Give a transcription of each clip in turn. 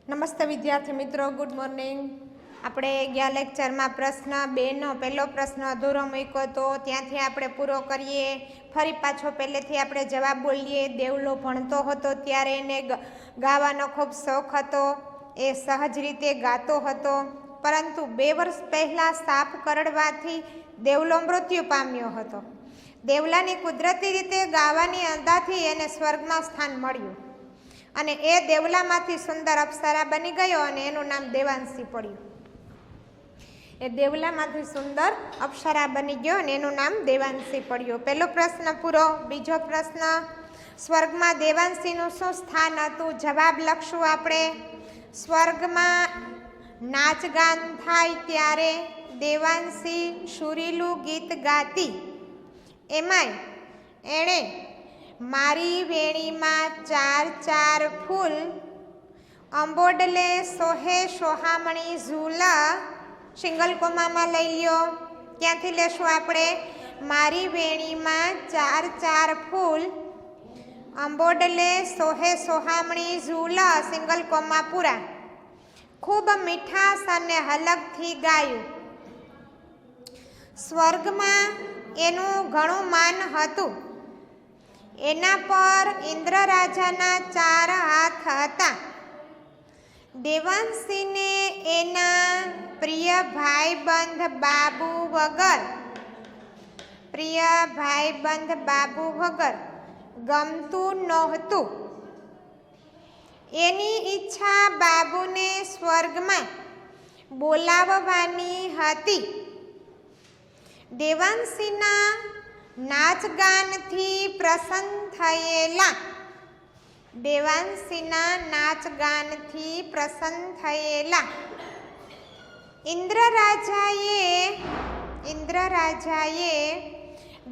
નમસ્તે વિદ્યાર્થી મિત્રો, ગુડ મોર્નિંગ. આપણે ગયા લેક્ચરમાં પ્રશ્ન 2નો પહેલો પ્રશ્ન અધૂરો મૂક્યો તો ત્યાંથી આપણે પૂરો કરીએ. ફરી પાછો પહેલેથી આપણે જવાબ બોલીએ. દેવલો ભણતો હતો ત્યારે એને ગાવાનો ખૂબ શોખ હતો. એ સહજ રીતે ગાતો હતો, પરંતુ 2 વર્ષ પહેલાં સાપ કરડવાથી દેવલો મૃત્યુ પામ્યો હતો. દેવલાની કુદરતી રીતે ગાવાની અંદાથી એને સ્વર્ગમાં સ્થાન મળ્યું અને એ દેવલામાંથી સુંદર અપ્સરા બની ગયો અને એનું નામ દેવાંશી પડ્યું. એ દેવલામાંથી સુંદર અપ્સરા બની ગયો અને એનું નામ દેવાંશી પડ્યું. પહેલો પ્રશ્ન પૂરો. બીજો પ્રશ્ન, સ્વર્ગમાં દેવાંશીનું શું સ્થાન હતું? જવાબ લખશું આપણે. સ્વર્ગમાં નાચગાન થાય ત્યારે દેવાંશી સુરીલું ગીત ગાતી. એમાંય એણે મારી વેણીમાં 4 ફૂલ, અંબોડલે સોહે સોહામણી ઝૂલા. સિંગલ કોમામાં લઈ લ્યો. ક્યાંથી લેશું આપણે? મારી વેણીમાં 4 ફૂલ, અંબોડલે સોહે સોહામણી ઝૂલા, સિંગલ કોમા પૂરા. ખૂબ મીઠાશ અને હલકથી ગાયું. સ્વર્ગમાં એનું ઘણું માન હતું. એના પર ઇન્દ્ર રાજાના 4 હાથ હતા. દેવાંશીને એના પ્રિય ભાઈબંધ બાબુ વગર ગમતું નહોતું. એની ઈચ્છા બાબુને સ્વર્ગમાં બોલાવવાની હતી. દેવાંશીના નાચગાનથી પ્રસન્ન થયેલા ઇન્દ્ર રાજાએ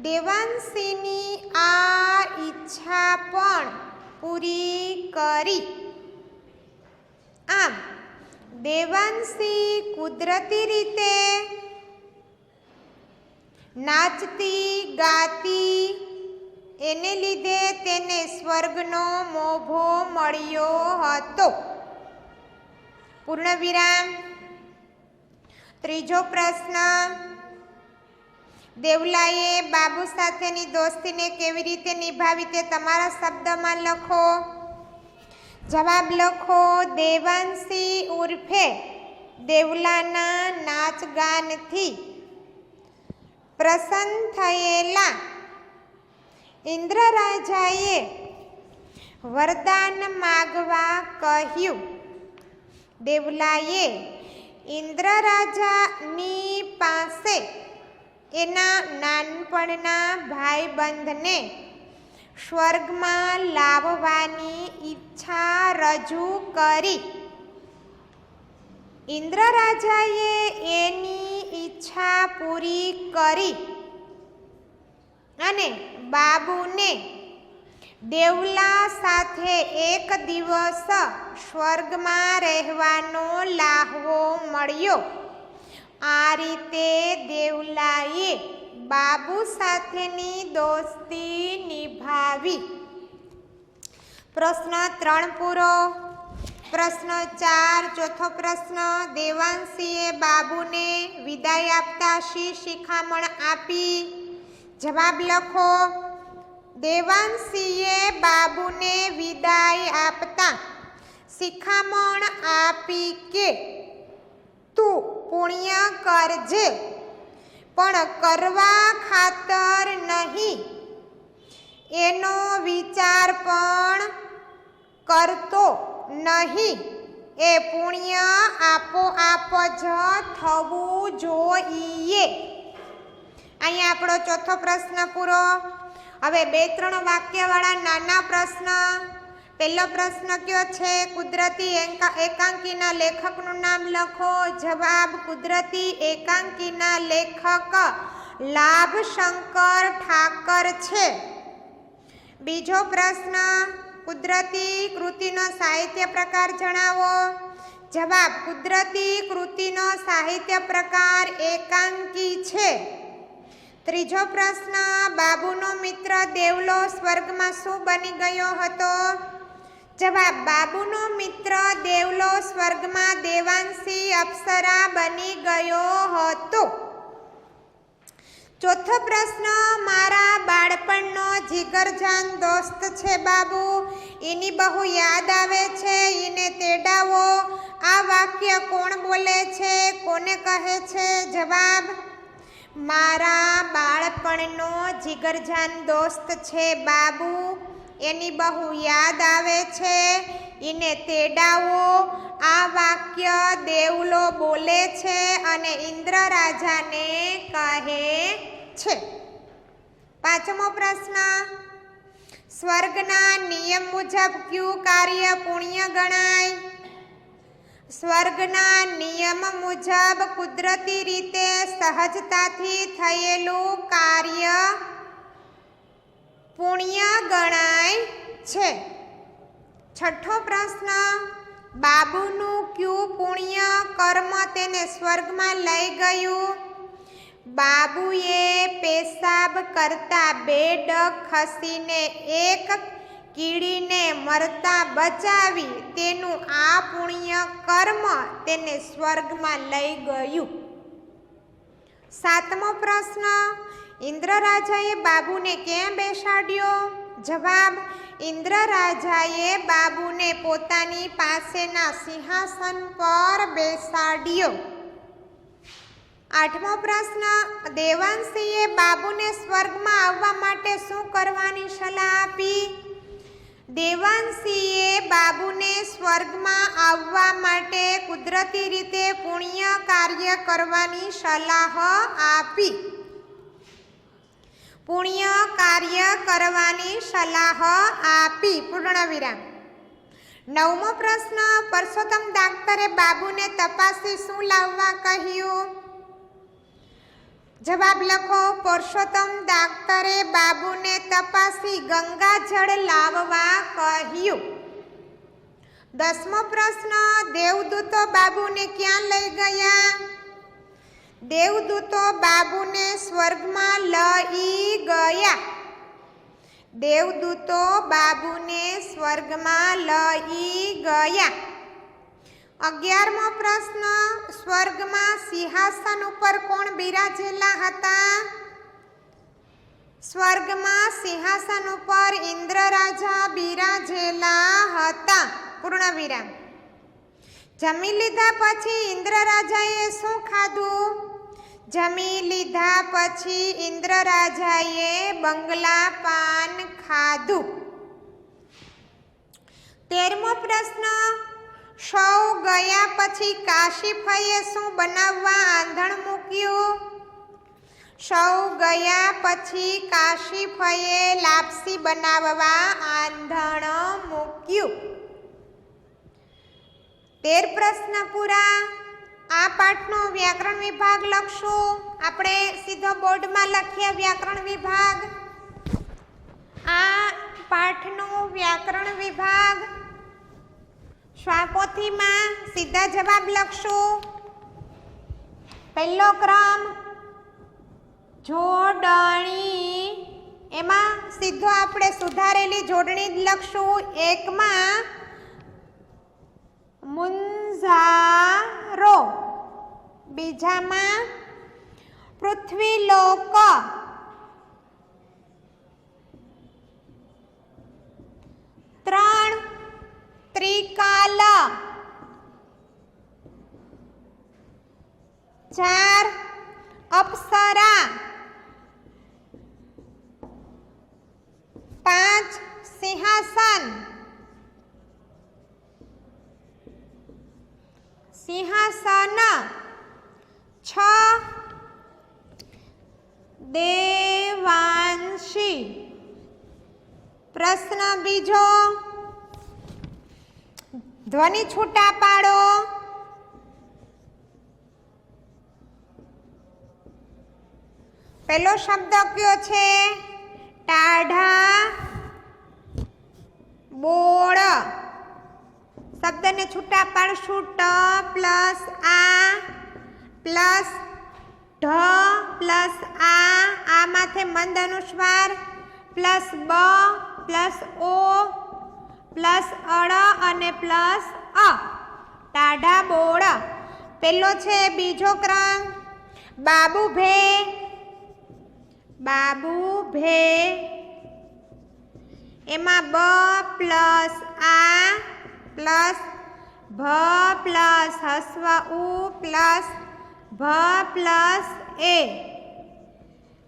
દેવાંશીની આ ઈચ્છા પણ પૂરી કરી. આમ દેવાંશી કુદરતી રીતે નાચતી ગાતી, એને લીધે તેને સ્વર્ગનો મોભો મળ્યો હતો. પૂર્ણ વિરામ. ત્રીજો પ્રશ્ન, દેવલાએ બાબુ સાથેની દોસ્તીને કેવી રીતે નિભાવી તે તમારા શબ્દમાં લખો. જવાબ લખો. દેવાંશી ઉર્ફે દેવલાના નાચગાનથી પ્રસન્ન થયેલા ઇન્દ્ર રાજાએ વરદાન માગવા કહ્યું. દેવલાએ ઇન્દ્ર રાજાની પાસે એના નાનપણના ભાઈબંધને સ્વર્ગમાં લાવવાની ઈચ્છા રજૂ કરી. ઇન્દ્ર રાજાએ એની ઈચ્છા પૂરી કરી અને બાબુને દેવલા સાથે એક દિવસ સ્વર્ગમાં રહેવાનો લાહવો મળ્યો. આ રીતે દેવલાએ બાબુ સાથેની દોસ્તી નિભાવી. પ્રશ્ન 3 પૂરો. પ્રશ્ન 4, ચોથો પ્રશ્ન, દેવાંશીએ બાબુને વિદાય આપતા શી શિખામણ આપી? જવાબ લખો. દેવાંશીએ બાબુને વિદાય આપતા શિખામણ આપી કે તું પુણ્ય કરજે, પણ કરવા ખાતર નહીં. એનો વિચાર પણ કરતો નહીં. એ પુણ્ય આપોઆપ જ થવું જોઈએ. અહીંયા આપણો ચોથો પ્રશ્ન પૂરો. હવે 2-3 વાક્યવાળા નાના પ્રશ્ન. પહેલો પ્રશ્ન કયો છે? કુદરતી એકાંકીના લેખકનું નામ લખો. જવાબ, કુદરતી એકાંકીના લેખક લાભશંકર ઠાકર છે. બીજો પ્રશ્ન, કુદરતી કૃતિનો સાહિત્ય પ્રકાર જણાવો. જવાબ, કુદરતી કૃતિનો સાહિત્ય પ્રકાર એકાંકી છે. ત્રીજો પ્રશ્ન, બાબુનો મિત્ર દેવલો સ્વર્ગમાં શું બની ગયો હતો? જવાબ બાબુનો મિત્ર દેવલો સ્વર્ગમાં દેવાંશી અપ્સરા બની ગયો હતો. ચોથો પ્રશ્ન, મારા બાળપણનો જીગરજાન દોસ્ત છે બાબુ, એની બહુ યાદ આવે છે, એને તેડાવો. આ વાક્ય કોણ બોલે છે, કોને કહે છે? જવાબ મારા બાળપણનો જીગરજાન દોસ્ત છે બાબુ, એની બહુ યાદ આવે છે, એને તેડાવો. આ વાક્ય દેવલો બોલે છે અને ઇન્દ્ર રાજાને કહે છે. પાંચમો પ્રશ્ન, સ્વર્ગના નિયમ મુજબ કયું કાર્ય પુણ્ય ગણાય? સ્વર્ગના નિયમ મુજબ કુદરતી રીતે સહજતાથી થયેલું કાર્ય પુણ્ય ગણાય છે. છઠ્ઠો પ્રશ્ન, બાબુનું કયું પુણ્ય કર્મ તેને સ્વર્ગમાં લઈ ગયું? બાબુએ પેશાબ કરતા 2 ડગ ખસીને એક કીડીને મરતા બચાવી, તેનું આ પુણ્ય કર્મ તેને સ્વર્ગમાં લઈ ગયું. સાતમો પ્રશ્ન, ઇન્દ્ર રાજાએ બાબુને ક્યાં બેસાડ્યો? જવાબ ઇન્દ્ર રાજાએ બાબુને પોતાની પાસેના સિંહાસન પર બેસાડ્યો. આઠમો પ્રશ્ન, દેવાંશીએ બાબુને સ્વર્ગમાં આવવા માટે શું કરવાની સલાહ આપી? દેવાંશીએ બાબુને સ્વર્ગમાં આવવા માટે કુદરતી રીતે પુણ્ય કાર્ય કરવાની સલાહ આપી. પુણ્ય કાર્ય કરવાની સલાહ આપી. પૂર્ણ વિરામ. નવમો પ્રશ્ન, પરસોત્તમ ડાક્ટરે બાબુને તપાસી શું લાવવા કહ્યું? જવાબ લખો. પરસોત્તમ ડાક્ટરે બાબુને તપાસી ગંગાજળ લાવવા કહ્યું. 10મો પ્રશ્ન, દેવદૂતો બાબુને ક્યાં લઈ ગયા? દેવદૂતો બાબુને સ્વર્ગમાં લઈ ગયા. દેવદૂતો બાબુને સ્વર્ગમાં લઈ ગયા. 11મો પ્રશ્ન, સ્વર્ગમાં સિંહાસન ઉપર કોણ બિરાજેલા હતા? સ્વર્ગમાં સિંહાસન ઉપર ઇન્દ્ર રાજા બિરાજેલા હતા. પૂર્ણ વિરામ. જમી લીધા પછી ઇન્દ્ર રાજાએ શું ખાધું? જમી લીધા પછી ઇન્દ્ર રાજાએ બંગલા પાન ખાધું. 13મો પ્રશ્ન, સૌ ગયા પછી કાશીફઈએ શું બનાવવા આંધણ મૂક્યું? સૌ ગયા પછી કાશીફઈએ લાપસી બનાવવા આંધણ મૂક્યું. 13 પ્રશ્ન પૂરા. આ પાઠનો વ્યાકરણ વિભાગ લખશું. આપણે સીધો બોર્ડમાં લખીએ વ્યાકરણ વિભાગ. આ પાઠનો વ્યાકરણ વિભાગ સ્વાપોથીમાં સીધા જવાબ લખશું. પહેલો ક્રમ જોડણી, એમાં સીધો આપણે સુધારેલી જોડણી જ લખશું. 1માં મુંઝારો, બીજામાં પૃથ્વીલોક, ત્રણ ત્રિકાલ, 4 અપ્સરા, 5 સિંહાસન, સિંહાસન, 6 દેવાંશી. પ્રશ્ન બીજો, ધ્વનિ છૂટા પાડો. પહેલો શબ્દ કયો છે? ટાઢા બોળ. શબ્દને છૂટા પાડશું. ટ પ્લસ આ પ્લસ ઢ પ્લસ આ માથે મંદ અનુસ્વાર પ્લસ બ પ્લસ ઓ પ્લસ અળ અને પ્લસ અ, ટાઢા બોળ. પેલો છે બીજો ક્રમ બાબુ ભે, બાબુ ભે, એમાં બ પ્લસ આ પ્લસ ભ પ્લસ હસ્વ ઉ પ્લસ ભ પ્લસ એ.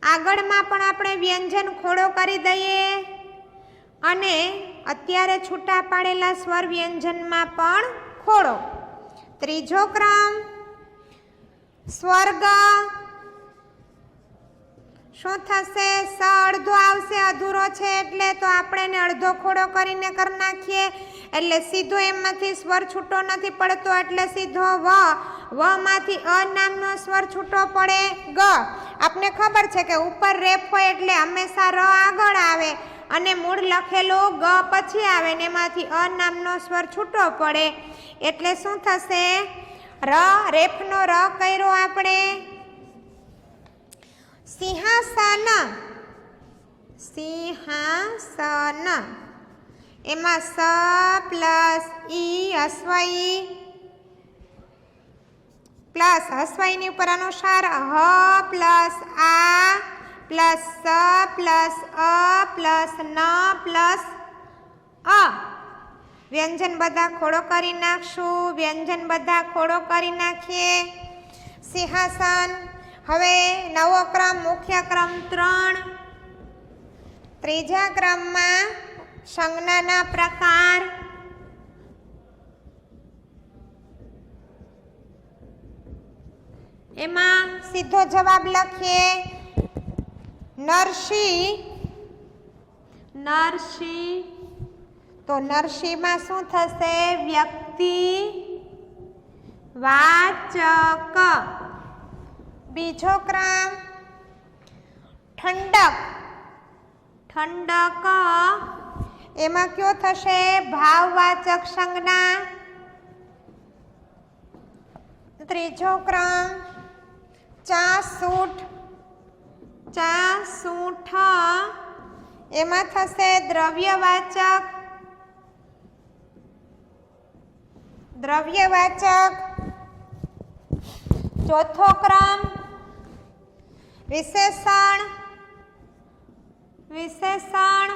આગળમાં પણ આપણે વ્યંજન ખોડો કરી દઈએ અને અત્યારે છૂટા પાડેલા સ્વર વ્યંજનમાં પણ ખોડો. ત્રીજો ક્રમ સ્વર્ગ. શું થશે? સ અડધો આવશે, અધૂરો છે એટલે તો આપણે એને અડધો ખોડો કરીને કરી નાખીએ એટલે સીધો એમાંથી સ્વર છૂટો નથી પડતો એટલે સીધો વ. વ માંથી અ નામનો સ્વર છૂટો પડે ગ. આપને ખબર છે કે ઉપર રેફ હોય એટલે હંમેશા ર આગળ આવે અને મૂળ લખેલું ગ પછી આવે ને એમાંથી અ નામનો સ્વર છૂટો પડે એટલે શું થશે? ર. રેફનો ર કર્યો આપણે. સિંહાસન, સિંહાસન, એમાં સ પ્લસ ઈ હસ્વ ઈ પ્લસ હસ્વ ઈની ઉપર અનુસાર હ પ્લસ આ પ્લસ સ પ્લસ અ પ્લસ ન પ્લસ અ. વ્યંજન બધા ખોડો કરી નાખશું. વ્યંજન બધા ખોડો કરી નાખીએ. સિંહાસન. હવે નવો ક્રમ મુખ્ય ક્રમ 3. ત્રીજા ક્રમમાં સંજ્ઞાના પ્રકાર. એમાં સીધો જવાબ લખીએ નરસિંહ, નરસિંહ. તો નરસિંહમાં શું થશે? વ્યક્તિ વાચક. બીજો ક્રમ ઠંડક, ઠંડક. એમાં કયો થશે? ભાવવાચક સંજ્ઞા. ત્રીજો ક્રમ ચાસૂઠ, ચાસૂઠ. એમાં થશે દ્રવ્યવાચક, દ્રવ્યવાચક. ચોથો ક્રમ વિશેષણ, વિશેષણ.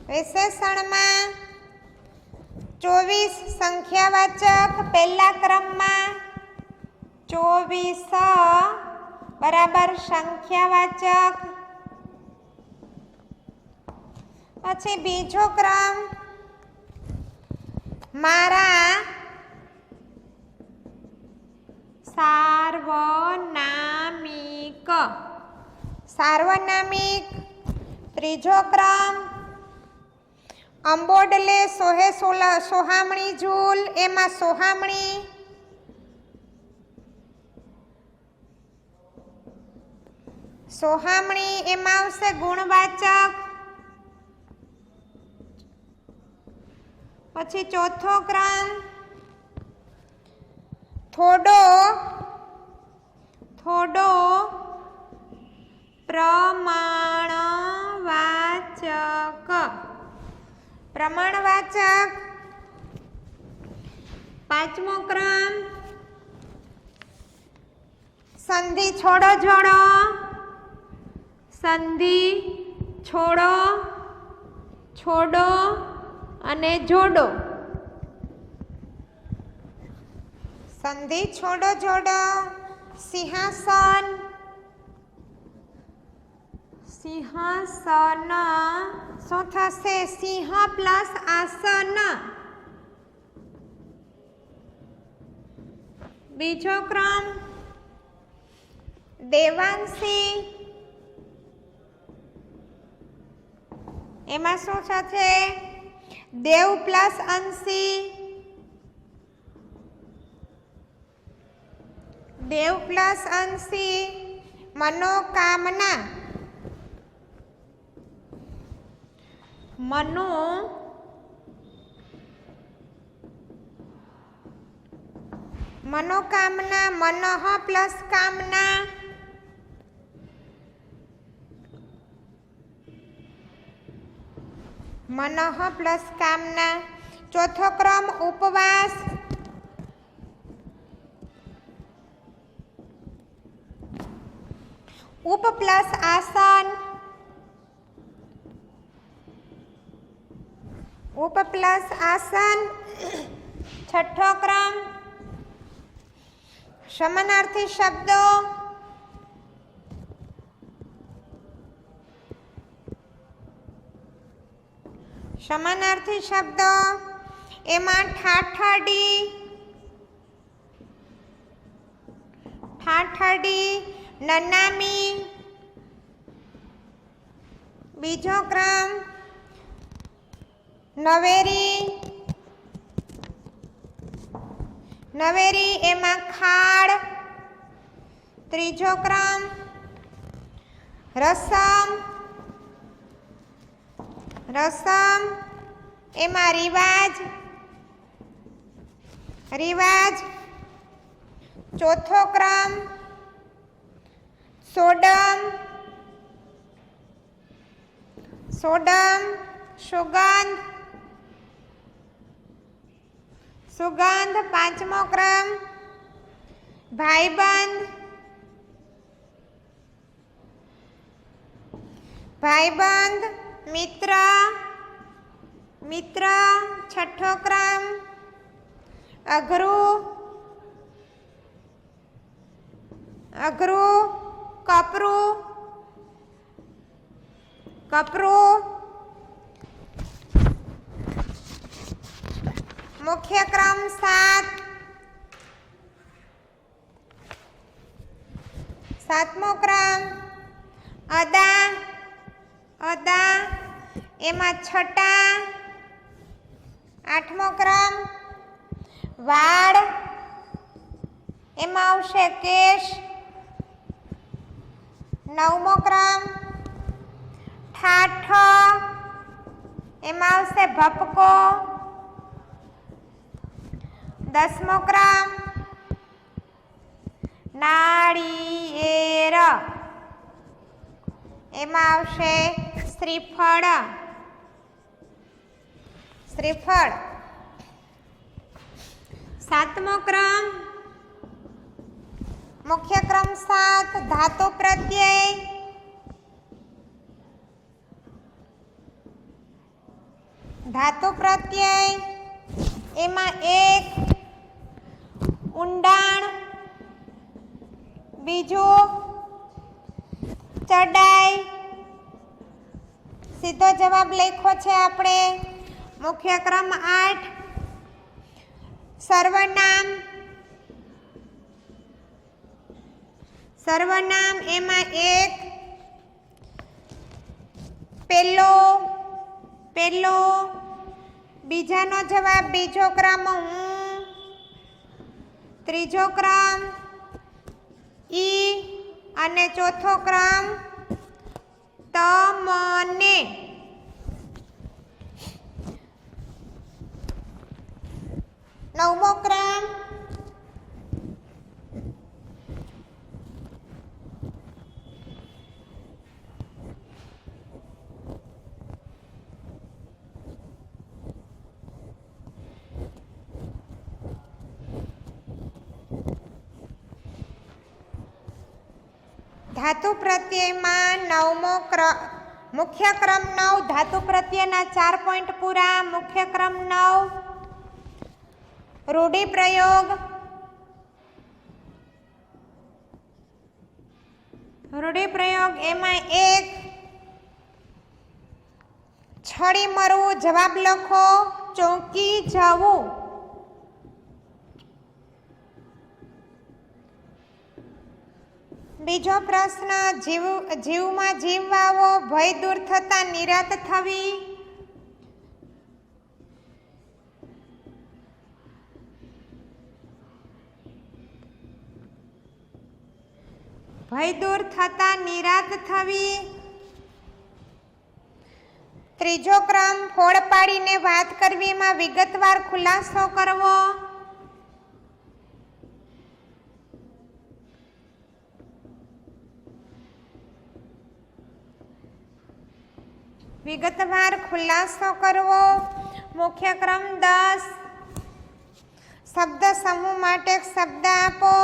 વિશેષણમાં 24 સંખ્યાવાચક. પહેલા ક્રમમાં 24 બરાબર સંખ્યાવાચક. પછી બીજો ક્રમ મારા સાર્વનામિક, સાર્વનામિક. ત્રીજો ક્રમ અંબોડલે સોહે સોહામણી ઝૂલ. એમાં સોહામણી. સોહામણી એમાં આવશે ગુણવાચક. પછી ચોથો ક્રમ થોડો, થોડો પ્રમાણવાચક, પ્રમાણવાચક. પાંચમો ક્રમ સંધિ છોડો જોડો, સંધિ છોડો, છોડો અને જોડો. સંધિ છોડો જોડો. સિંહાસન, સિંહાસન. શું થશે? સિંહ પ્લસ આસન. બીજો ક્રમ દેવાંશી. એમાં શું થશે? દેવ પ્લસ અંશી, દેવ પ્લસ અંશી. મનોકામના, મનો મનોકામના. મનઃ પ્લસ કામના. મનઃ પ્લસ કામના. ચોથો ક્રમ ઉપવાસ. ઉપ પ્લસ આસન. ઉપ પ્લસ આસન. છઠ્ઠો ક્રમ સમાનાર્થી શબ્દો. સમાનાર્થી શબ્દો એમાં ઠાઠડી, ઠાઠડી, નનામી. બીજો ક્રમ નવેરી. નવેરી એમાં ખાડ. ત્રીજો ક્રમ રસમ. રસમ એમાં રિવાજ. રિવાજ. ચોથો ક્રમ સોડમ. સોડમ સુગંધ. સુગંધ. પાંચમો ક્રમ ભાઈબંધ. ભાઈબંધ. મિત્ર. મિત્ર. છઠ્ઠો ક્રમ અઘરું. અઘરું. કપરું. કપરું. મુખ્ય ક્રમ 7. સાતમો ક્રમ અદા. અદા એમાં છટા. આઠમો ક્રમ વાળ. એમાં આવશે કેશ. નવમો ક્રમ ઠાઠ. એમાં આવશે ભપકો. દસમો ક્રમ નાળિયેર. એમાં આવશે શ્રીફળ. શ્રીફળ. સાતમો ક્રમ મુખ્ય ક્રમ 7 ધાતુ પ્રત્યય. ધાતુ પ્રત્યય એમાં એક ઊંડાણ. બીજું ચડાઈ. સીધો જવાબ લખ્યો છે આપણે. મુખ્ય ક્રમ 8 સર્વનામ. સર્વનામ એમાં એક પેલો. પેલો. બીજાનો જવાબ બીજો ક્રમ હું. ત્રીજો ક્રમ ઈ અને ચોથો ક્રમ તમને. નવમો ક્રમ ધાતુ પ્રત્યયમાં નવમો મુખ્ય ક્રમ 9 ધાતુ પ્રત્યયના 4 પોઈન્ટ પૂરા. મુખ્ય ક્રમ 9 રૂઢિપ્રયોગ. રૂઢિપ્રયોગ એમાં એક છડી મરવું. જવાબ લખો ચોંકી જવું. બીજો પ્રશ્ન જીવમાં જીવવાવો. ભય દૂર થતા નિરાત થવી. ભય દૂર થતા નિરાત થવી. ત્રીજો ક્રમ ફોડ પાડીને વાત કરવી. એમાં વિગતવાર ખુલાસો કરવો. વિગતવાર ખુલાસો કરવો. મુખ્ય ક્રમ 10. શબ્દ સમૂહ માટે શબ્દ આપો.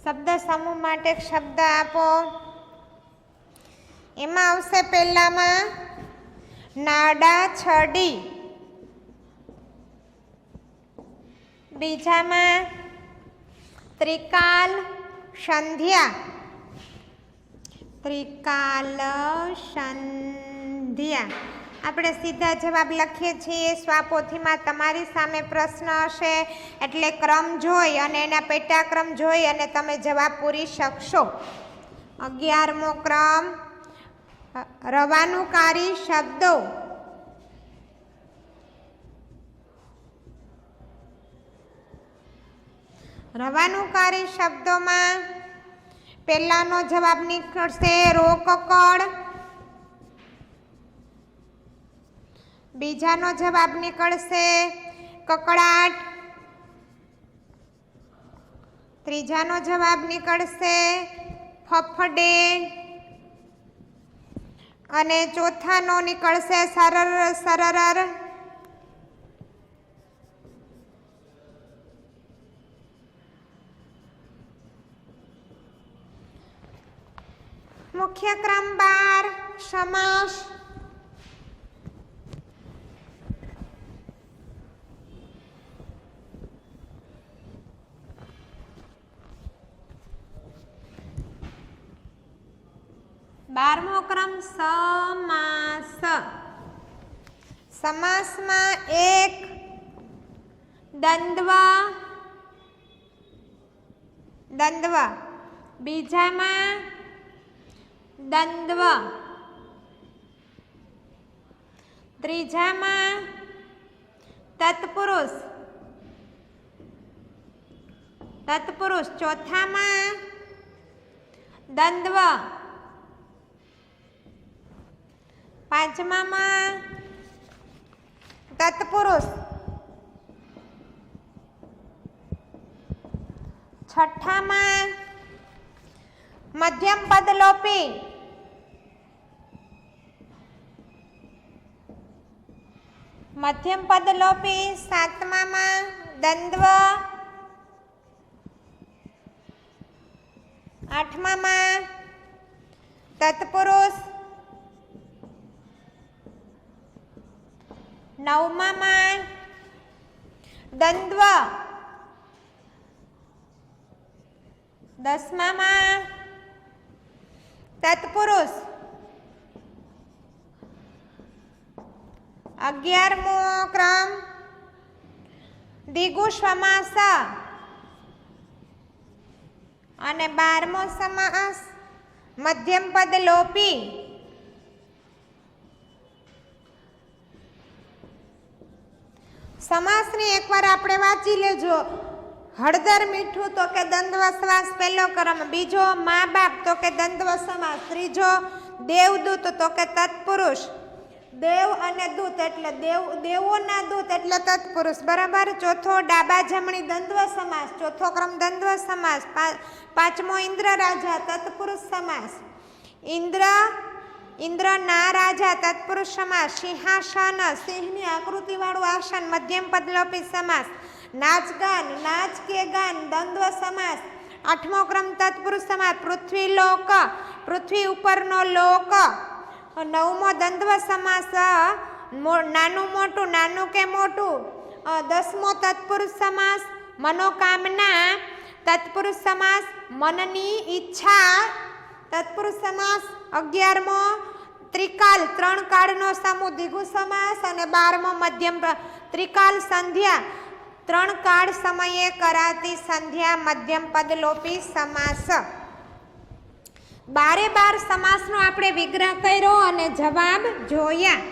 શબ્દ સમૂહ માટે શબ્દ આપો. એમાં આવશે પહેલામાં નાડા છડી, બીજામાં ત્રિકાલ સંધ્યા, ત્રિકાલ સંધ્યા. આપણે સીધા જવાબ લખીએ છીએ. સ્વાપોથીમાં તમારી સામે પ્રશ્ન હશે એટલે ક્રમ જોઈ અને એના પેટાક્રમ જોઈ અને તમે જવાબ પૂરી શકશો. 11મો ક્રમ રવાનુકારી શબ્દો. રવાનુકારી શબ્દોમાં પહેલાનો જવાબ નીકળશે રોકકળ, બીજાનો જવાબ નીકળશે કકળાટ, ત્રીજાનો જવાબ નીકળશે ફફડે અને ચોથાનો નીકળશે સરર સરર. મુખ્ય ક્રમ 12 સમાસ. બારમો ક્રમ સમાસ. સમાસમાં એક દ્વંદ્વ, દ્વંદ્વ, બીજામાં દ્વંદ્વ, ત્રીજામાં તત્પુરુષ, તત્પુરુષ, ચોથામાં દ્વંદ્વ, પાંચમામાં તત્પુરુષ, છઠ્ઠામાં મધ્યમ પદ લોપી, મધ્યમ પદ લોપી, સાતમામાં દ્વંદ્વ, આઠમામાં તત્પુરુષ, નવમામાં દ્વંદ્વ, દસમામાં તત્પુરુષ, 11મો ક્રમ દ્વિગુ સમાસ અને 12મો સમાસ મધ્યમ પદ લોપી. સમાસને એકવાર આપણે વાંચી લેજો. હળદર મીઠું તો કે દ્વંદ્વ સમાસ પહેલો ક્રમ, બીજો મા બાપ તો કે દ્વંદ્વ સમાસ, ત્રીજો દેવદૂત તો કે તત્પુરુષ, દેવ અને દૂત એટલે દેવોના દૂત એટલે તત્પુરુષ, બરાબર. ચોથો ડાબા જમણી દ્વંદ્વ સમાસ, ચોથો ક્રમ દ્વંદ્વ સમાસ. પાંચમો ઇન્દ્ર રાજા તત્પુરુષ સમાસ, ઇન્દ્ર ના રાજા તત્પુરુષ સમાસ. સિંહાસન સિંહની આકૃતિ વાળું આસન મધ્યમ પદલોપી સમાસ. નાચ ગાન નાચ કે ગાન દ્વંદ્વ સમાસ. આઠમો ક્રમ તત્પુરુષ સમાસ. પૃથ્વી લોક પૃથ્વી ઉપરનો લોક. નવમો દ્વંદ્વ સમાસ નાનું મોટું નાનું કે મોટું. 10મો તત્પુરુષ સમાસ મનોકામના તત્પુરુષ સમાસ. મનની ઈચ્છા તત્પુરુષ સમાસ. 11મો ત્રિકાલ ત્રણ કાળનો સમૂહ દ્વિગુ સમાસ અને 12મો મધ્યમ ત્રિકાલ સંધ્યા ત્રણ કાળ સમયે કરાતી સંધ્યા મધ્યમ પદલોપી સમાસ. 12 સમાસનો આપણે વિગ્રહ કર્યો અને જવાબ જોયા.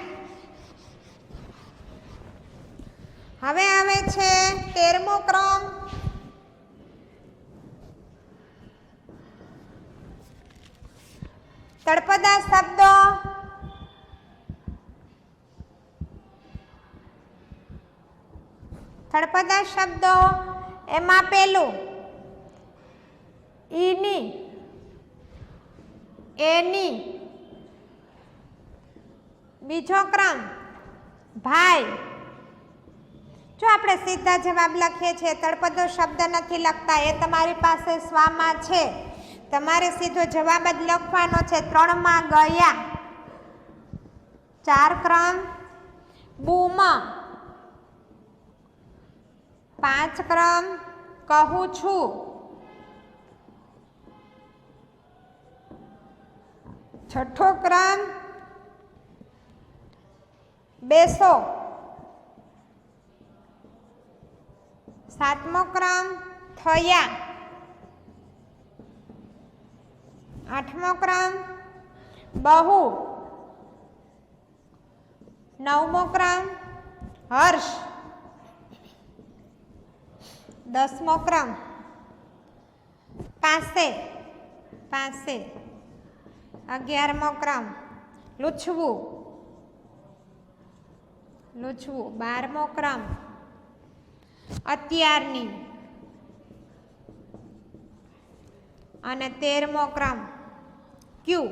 હવે આવે છે 13મો ક્રમ. તળપદા શબ્દો. થડપદા શબ્દો એમાં પેલું ઈની, એની, બીજો ક્રમ ભાઈ. જો આપણે સીધા જવાબ લખીએ છીએ, તળપદો શબ્દ નથી લખતા, એ તમારી પાસે સ્વામાં છે, તમારે સીધો જવાબ જ લખવાનો છે. 3 માં ગયા, 4 ક્રમ બૂમ, 5 ક્રમ કહું છું, 6 ક્રમ બેસો, 7મો ક્રમ થયા, 8મો ક્રમ બહુ, 9મો ક્રમ હર્ષ, 10મો ક્રમ પાસે, 11મો ક્રમ લૂછવું, 12મો ક્રમ અત્યારની અને 13મો ક્રમ ક્યુ,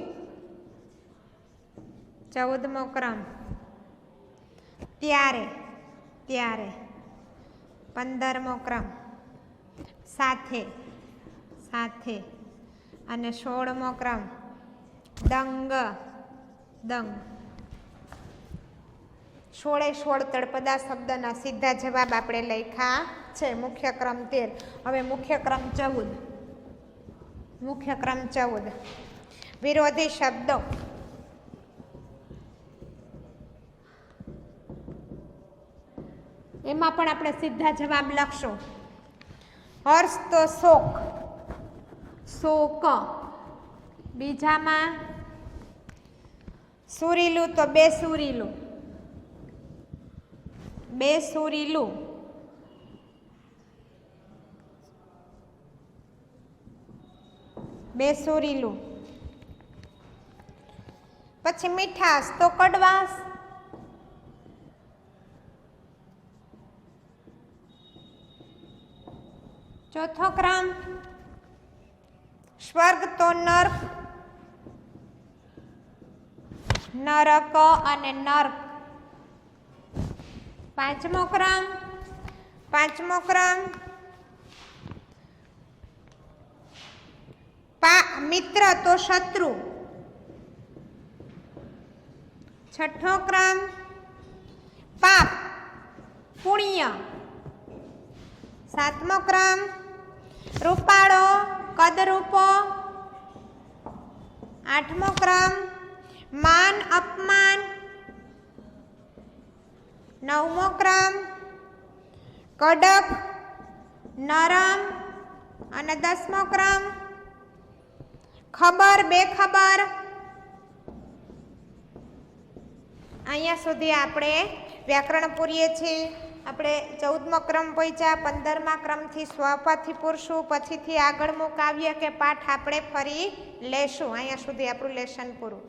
14મો ક્રમ ત્યારે, 15મો ક્રમ સાથે અને 16મો ક્રમ દંગ. 16 તળપદા શબ્દના સીધા જવાબ આપણે લખ્યા છે. મુખ્ય ક્રમ 13. હવે મુખ્ય ક્રમ 14. વિરોધી શબ્દો. એમાં પણ આપણે સીધા જવાબ લખશું. હર્ષ તો શોક. બીજામાં સુરીલું તો બેસુરીલું. પછી મીઠાશ તો કડવાશ. ચોથો ક્રમ સ્વર્ગ તો નર્ક અને નર્ક. પાંચમો ક્રમ મિત્ર તો શત્રુ. છઠ્ઠો ક્રમ પાપ પુણ્ય. સાતમો ક્રમ રૂપાળો કદરૂપો. આઠમો ક્રમ માન અપમાન. નવમો ક્રમ કડક નરમ અને 10મો ક્રમ ખબર બેખબર. અહીંયા સુધી આપણે વ્યાકરણ પૂરીએ છીએ. આપણે 14મો ક્રમ પહોંચ્યા. 15મા ક્રમથી સ્વપથી પૂરશું. પછીથી આગળનું કાવ્ય કે પાઠ આપણે ફરી લેશું. અહીંયા સુધી આપણું લેશન પૂરું.